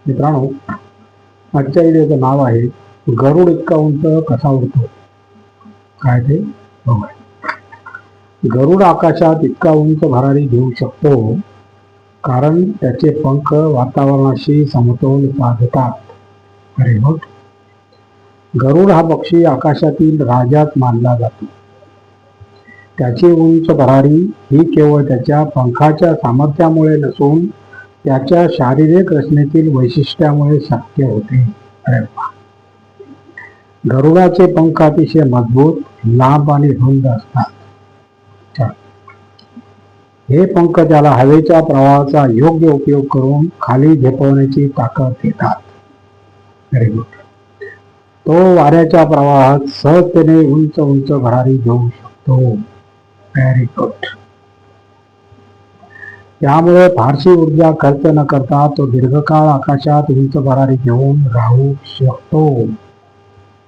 मित्रांनो, आजच्या व्हिडिओचं नाव आहे गरुड इतका उंच कसा उडतो. काय ते बघा. गरुड आकाशात इतका उंच भरारी घेऊ शकतो कारण त्याचे पंख वातावरणाशी समतोल साधतात. अरे मग गरुड हा पक्षी आकाशातील राजाच मानला जातो. त्याची उंच भरारी ही केवळ त्याच्या पंखाच्या सामर्थ्यामुळे नसून त्याच्या शारीरिक रचनेतील वैशिष्ट्यामुळे शक्य होते. अरे वा. गरुडाचे पंख अतिशय मजबूत, लांब आणि रुंद असतात. हे पंख त्याला हवेच्या प्रवाहाचा योग्य उपयोग करून खाली झेपवण्याची ताकद देतात. Very good. तो वाऱ्याच्या प्रवाहात सहजतेने उंच उंच भरारी घेऊ शकतो. Very good. त्यामुळे फारशी ऊर्जा खर्च न करता तो दीर्घकाळ आकाशात उंच भरारी घेऊन राहू शकतो.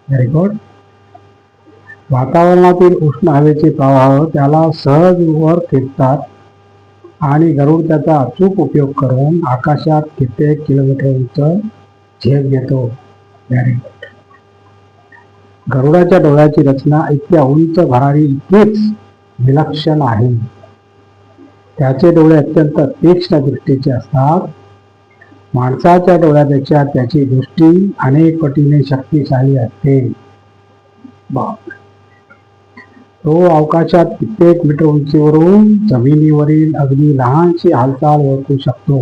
Very good. वातावरणातील उष्ण हवेचे प्रवाह त्याला सहज वर खेचतात आणि गरुड त्याचा अचूक उपयोग करून आकाशात कित्येक किलोमीटर उंच झेप घेतो. Very good. गरुडाच्या डोळ्याची रचना इतक्या उंच भरारी इतकीच विलक्षण आहे. त्याचे डोळे अत्यंत तीक्ष्ण दृष्टीचे असतात. माणसाच्या डोळ्यापेक्षा त्याची दृष्टी अनेक पटीने शक्तिशाली असते. तो अवकाशात कित्येक मीटर उंचीवरून जमिनीवरील अगदी लहानशी हालचाल ओळखू शकतो.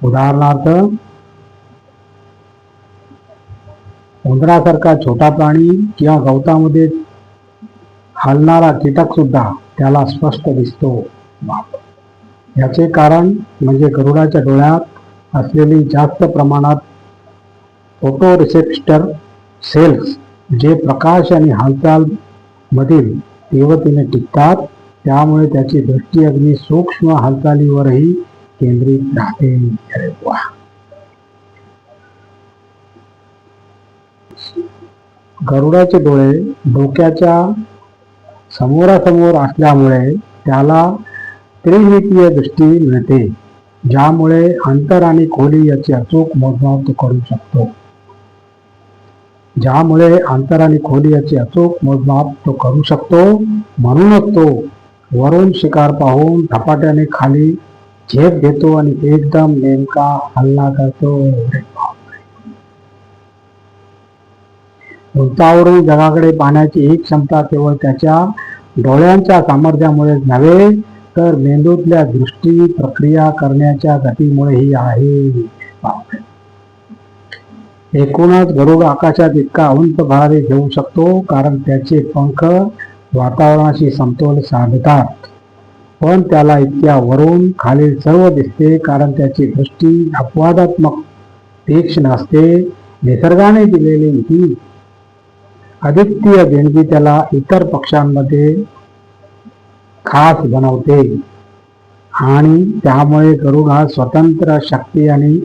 उदाहरणार्थ, उंदरासारखा छोटा प्राणी किंवा गवतामध्ये हलणारा कीटक सुद्धा त्याला स्पष्ट दिसतो. याचे कारण म्हणजे गरुडाच्या डोळ्यात असलेली जास्त प्रमाणात फोटो रिसेप्टर सेल्स, जे प्रकाश आणि हालचाल मधील तीव्रतेने टिकतात. त्यामुळे त्याची दृष्टी अगदी सूक्ष्म हालचालीवरही केंद्रित राहते. अरे वा. गरुडाचे डोळे डोक्याच्या समोरासमोर असल्यामुळे त्याला त्रिमितीय दृष्टी मिळते, ज्यामुळे अंतर आणि खोली याचे अचूक मोजमाप तो करू शकतो. म्हणूनच तो वरून शिकार पाहून झपाट्याने खाली झेप घेतो आणि एकदम नेमका हल्ला करतो. उंचावरून जगाकडे पाहण्याची ही क्षमता केवळ त्याच्या डोळ्यांच्या सामर्थ्यामुळेच नव्हे तर मेंदूतल्या दृष्टी प्रक्रिया करण्याच्या गतीमुळेही आहे. एकूणच गरुड आकाशात इतका उंच भरारी घेऊ शकतो कारण त्याचे पंख वातावरणाशी समतोल साधतात. पण त्याला इतक्या वरून खालील सर्व दिसते कारण त्याची दृष्टी अपवादात्मक तीक्ष्ण असते. निसर्गाने दिलेली ही अद्वितीय देणगी त्याला इतर पक्ष्यांमध्ये खास बनवते आणि त्यामुळे गरुड हा स्वतंत्र शक्ती आणि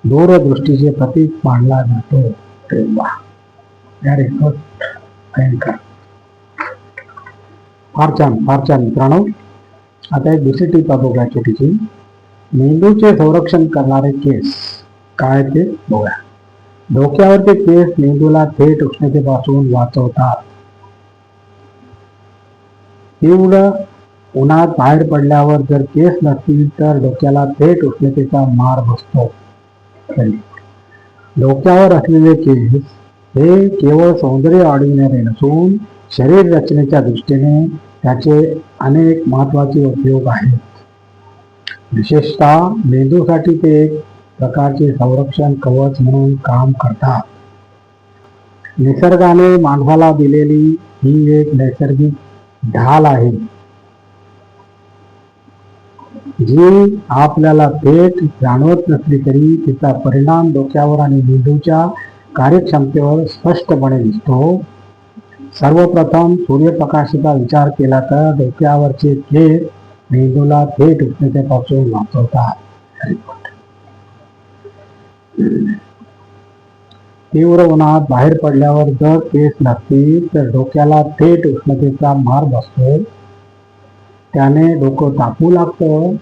दूरदृष्टीचे प्रतीक मानला जातो. फार छान मित्रांनो. आता एक दुसरी टीप बघूया छोटीशी. मेंदूचे संरक्षण करणारे केस काय ते बघूया. डोक्यावरचे केस मेंदूला थेट उष्णतेपासून वाचवतात. तीव्र उन्हात बाहेर पडल्यावर जर केस नसतील तर डोक्याला थेट उष्णतेचा मार बसतो. डोक्यावर असलेले केस हे केवळ सौंदर्य वाढविणारे नसून शरीर रचनेच्या दृष्टीने त्याचे अनेक महत्वाचे उपयोग आहेत. विशेषतः मेंदूसाठी ते एक प्रकारचे संरक्षण कवच म्हणून काम करतात. निसर्गाने माणसाला दिलेली ही एक नैसर्गिक ढाल आहे जी आपल्याला थेट जाणवत नसली तरी तिचा परिणाम डोक्यावर आणि मेंदूच्या कार्यक्षमतेवर स्पष्टपणे दिसतो. सर्वप्रथम सूर्यप्रकाशाचा विचार केला तर डोक्यावरचे केस मेंदूला थेट उष्णतेपासून वाचवतात. तीव्र उन्हात बाहेर पडल्यावर जर केस नसतील तर डोक्याला थेट उष्णतेचा मार बसतो. त्याने डोकं तापू लागतं,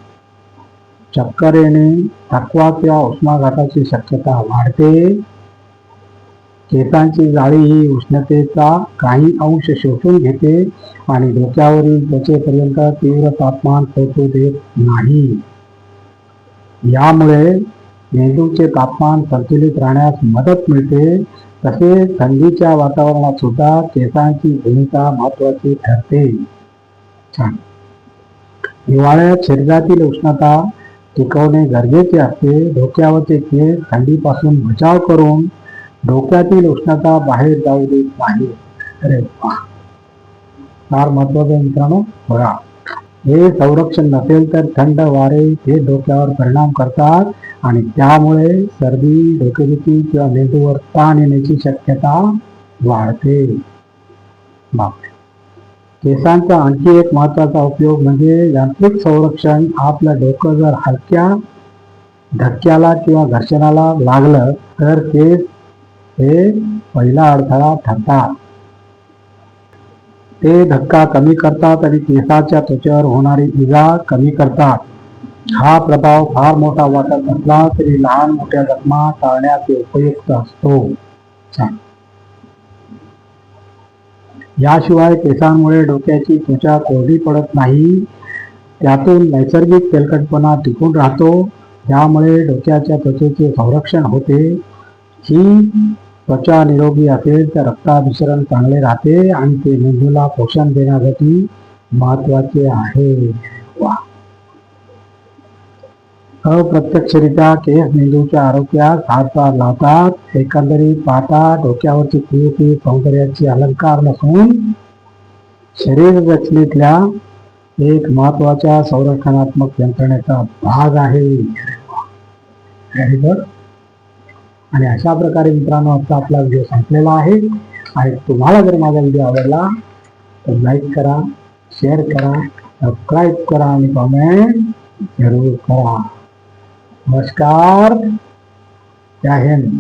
चक्कर येणे, थकवा किंवा उष्माघाताची शक्यता वाढते. केसांची जाळी ही उष्णतेचा काही अंश शोषून घेते आणि डोक्यावरील त्वचेपर्यंत तीव्र तापमान पोहोचू देत नाही. यामुळे मेंदूचे तापमान संतुलित राहण्यास मदत मिळते. तसेच थंडीच्या वातावरणात सुद्धा केसांची भूमिका महत्वाची ठरते. छान. हिवाळ्यात शरीरातील उष्णता टिकवणे गरजेचे असते. डोक्यावरचे केस थंडीपासून बचाव करून डोक्यातील उष्णता बाहेर जाऊ देत नाही. अरे वा, फार महत्वाचं मित्रांनो. बघा, हे संरक्षण नसेल तर थंड वारे हे डोक्यावर परिणाम करतात आणि त्यामुळे सर्दी, डोकेदुखी किंवा मेंदूवर ताण येण्याची शक्यता वाढते. बापरे. केसांचा आणखी एक महत्वाचा उपयोग म्हणजे यांत्रिक संरक्षण. आपलं डोकं जर हलक्या धक्क्याला किंवा घर्षणाला लागलं तर केस हे पहिला अडथळा ठरतात. ते धक्का कमी करतात आणि केसाच्या त्वचेवर होणारी इजा कमी करतात. हा प्रभाव फार मोठा वाटत असला तरी लहान मोठ्या जखमा टाळण्यास उपयुक्त असतो. याशिवाय केसांमुळे डोक्याची त्वचा कोरडी पडत नाही. त्यातून नैसर्गिक तेलकटपणा टिकून राहतो. यामुळे डोक्याच्या त्वचेचे संरक्षण होते. ही त्वचा निरोगी असेल तर रक्ताभिसरण चांगले राहते आणि ते मेंदूला पोषण देण्यासाठी महत्वाचे आहे. वा. अप्रत्यक्षरित्या केस मेंदूच्या आरोग्यास हातभार लावतात. एकंदरीत पाहता डोक्यावरची केस ही सौंदर्याचे अलंकार नसून शरीर रचनेतल्या एक महत्वाच्या संरक्षणात्मक यंत्रणेचा भाग आहे. Very good. आणि अशा प्रकारे मित्रांनो आजचा आपला व्हिडिओ संपलेला आहे. आणि तुम्हाला जर माझा व्हिडिओ आवडला तर लाईक करा, शेअर करा, सबस्क्राईब करा आणि कमेंट जरूर करा. नमस्कार. जय हिंद.